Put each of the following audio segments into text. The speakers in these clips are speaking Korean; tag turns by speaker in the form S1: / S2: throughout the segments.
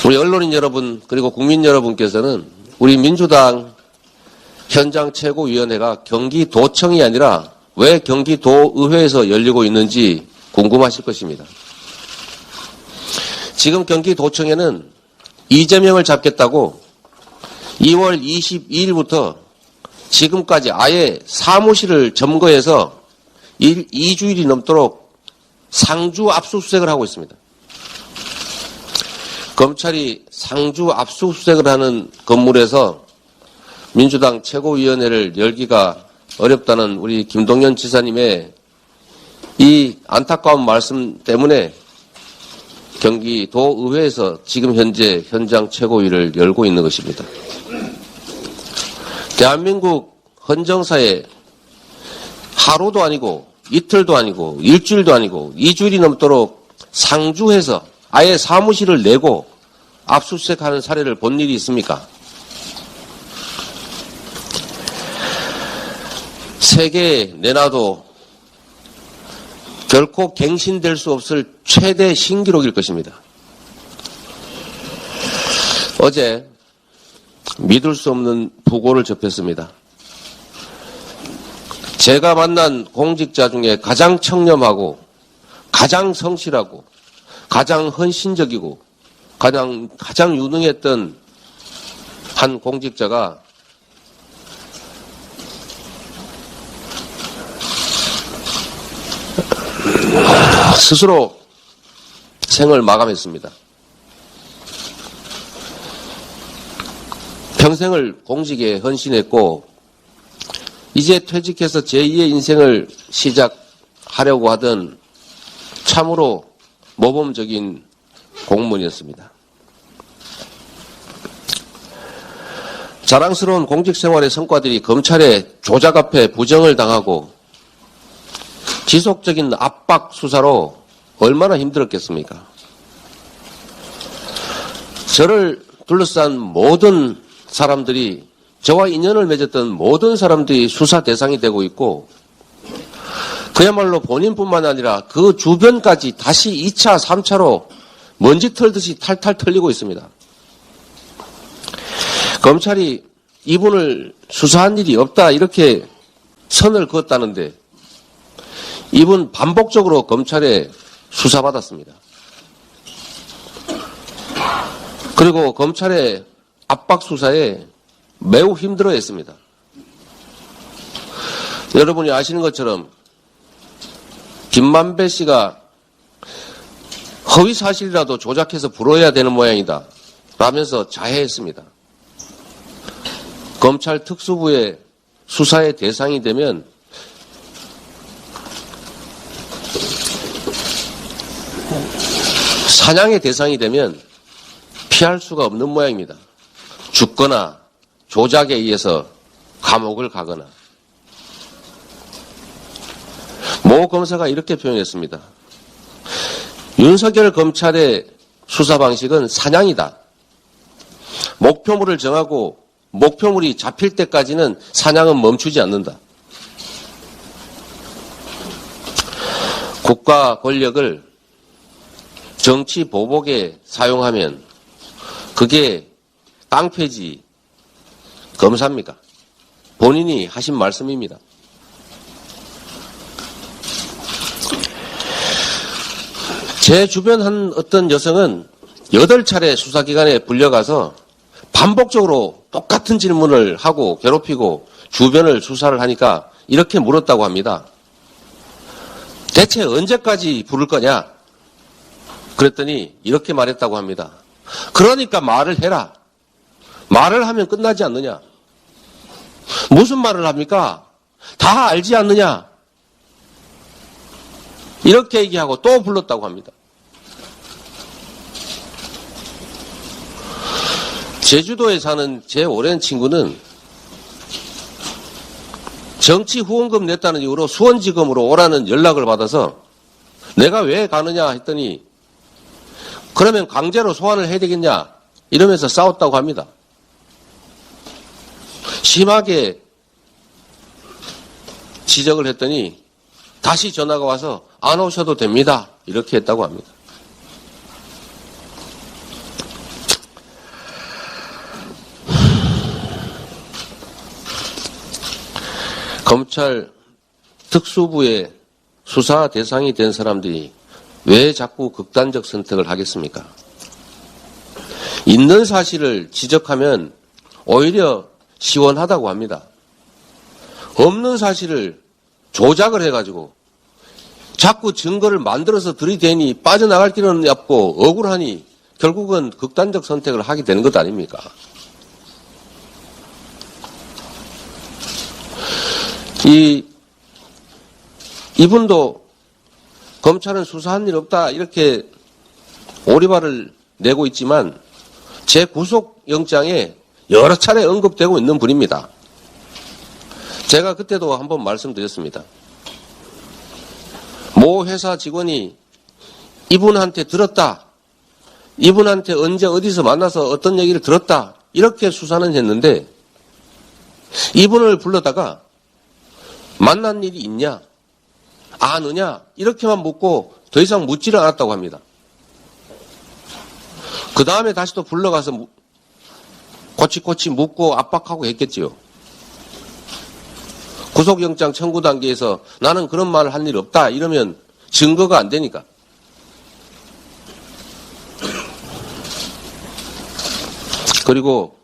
S1: 우리 언론인 여러분 그리고 국민 여러분께서는 우리 민주당 현장 최고위원회가 경기도청이 아니라 왜 경기도의회에서 열리고 있는지 궁금하실 것입니다. 지금 경기도청에는 이재명을 잡겠다고 2월 22일부터 지금까지 아예 사무실을 점거해서 2주일이 넘도록 상주 압수수색을 하고 있습니다. 검찰이 상주 압수수색을 하는 건물에서 민주당 최고위원회를 열기가 어렵다는 우리 김동연 지사님의 이 안타까운 말씀 때문에 경기도의회에서 지금 현재 현장 최고위를 열고 있는 것입니다. 대한민국 헌정사에 하루도 아니고 이틀도 아니고 일주일도 아니고 2주일이 넘도록 상주해서 아예 사무실을 내고 압수수색하는 사례를 본 일이 있습니까? 세계에 내놔도 결코 갱신될 수 없을 최대 신기록일 것입니다. 어제 믿을 수 없는 부고를 접했습니다. 제가 만난 공직자 중에 가장 청렴하고 가장 성실하고 가장 헌신적이고 가장 유능했던 한 공직자가 스스로 생을 마감했습니다. 평생을 공직에 헌신했고 이제 퇴직해서 제2의 인생을 시작하려고 하던 참으로 모범적인 공무원이었습니다. 자랑스러운 공직생활의 성과들이 검찰의 조작 앞에 부정을 당하고 지속적인 압박 수사로 얼마나 힘들었겠습니까? 저를 둘러싼 모든 사람들이, 저와 인연을 맺었던 모든 사람들이 수사 대상이 되고 있고 그야말로 본인뿐만 아니라 그 주변까지 다시 2차, 3차로 먼지 털듯이 탈탈 털리고 있습니다. 검찰이 이분을 수사한 일이 없다 이렇게 선을 그었다는데 이분 반복적으로 검찰에 수사받았습니다. 그리고 검찰의 압박 수사에 매우 힘들어했습니다. 여러분이 아시는 것처럼 김만배 씨가 허위 사실이라도 조작해서 불어야 되는 모양이다 라면서 자해했습니다. 검찰 특수부의 수사의 대상이 되면 사냥의 대상이 되면 피할 수가 없는 모양입니다. 죽거나 조작에 의해서 감옥을 가거나. 모 검사가 이렇게 표현했습니다. 윤석열 검찰의 수사 방식은 사냥이다. 목표물을 정하고 목표물이 잡힐 때까지는 사냥은 멈추지 않는다. 국가 권력을 정치 보복에 사용하면 그게 깡패지 검사입니까? 본인이 하신 말씀입니다. 제 주변 한 어떤 여성은 8차례 수사기관에 불려가서 반복적으로 똑같은 질문을 하고 괴롭히고 주변을 수사를 하니까 이렇게 물었다고 합니다. 대체 언제까지 부를 거냐? 그랬더니 이렇게 말했다고 합니다. 그러니까 말을 해라. 말을 하면 끝나지 않느냐? 무슨 말을 합니까? 다 알지 않느냐? 이렇게 얘기하고 또 불렀다고 합니다. 제주도에 사는 제 오랜 친구는 정치 후원금 냈다는 이유로 수원지검으로 오라는 연락을 받아서 내가 왜 가느냐 했더니 그러면 강제로 소환을 해야 되겠냐 이러면서 싸웠다고 합니다. 심하게 지적을 했더니 다시 전화가 와서 안 오셔도 됩니다. 이렇게 했다고 합니다. 검찰 특수부의 수사 대상이 된 사람들이 왜 자꾸 극단적 선택을 하겠습니까? 있는 사실을 지적하면 오히려 시원하다고 합니다. 없는 사실을 조작을 해가지고 자꾸 증거를 만들어서 들이대니 빠져나갈 길은 없고 억울하니 결국은 극단적 선택을 하게 되는 것 아닙니까? 이분도 검찰은 수사한 일 없다 이렇게 오리발을 내고 있지만 제 구속영장에 여러 차례 언급되고 있는 분입니다. 제가 그때도 한번 말씀드렸습니다. 모 회사 직원이 이분한테 들었다. 이분한테 언제 어디서 만나서 어떤 얘기를 들었다. 이렇게 수사는 했는데 이분을 불러다가 만난 일이 있냐? 아느냐? 이렇게만 묻고 더 이상 묻지를 않았다고 합니다. 그 다음에 다시 또 불러가서 꼬치꼬치 묻고 압박하고 했겠지요. 구속영장 청구 단계에서 나는 그런 말을 한 일 없다 이러면 증거가 안 되니까. 그리고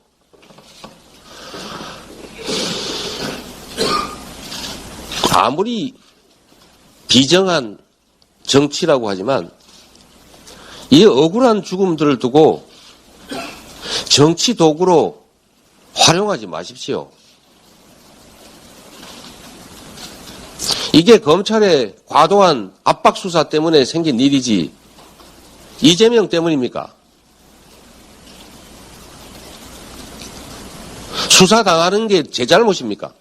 S1: 아무리 비정한 정치라고 하지만 이 억울한 죽음들을 두고 정치 도구로 활용하지 마십시오. 이게 검찰의 과도한 압박 수사 때문에 생긴 일이지 이재명 때문입니까? 수사당하는 게 제 잘못입니까?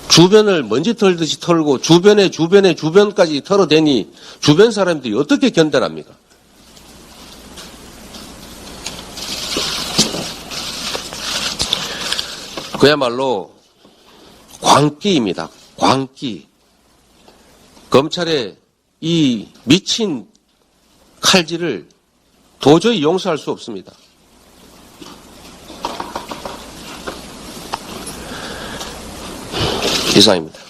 S1: 주변을 먼지 털듯이 털고 주변까지 털어대니 주변 사람들이 어떻게 견뎌합니까? 그야말로 광기입니다. 광기. 검찰의 이 미친 칼질을 도저히 용서할 수 없습니다. 이상입니다.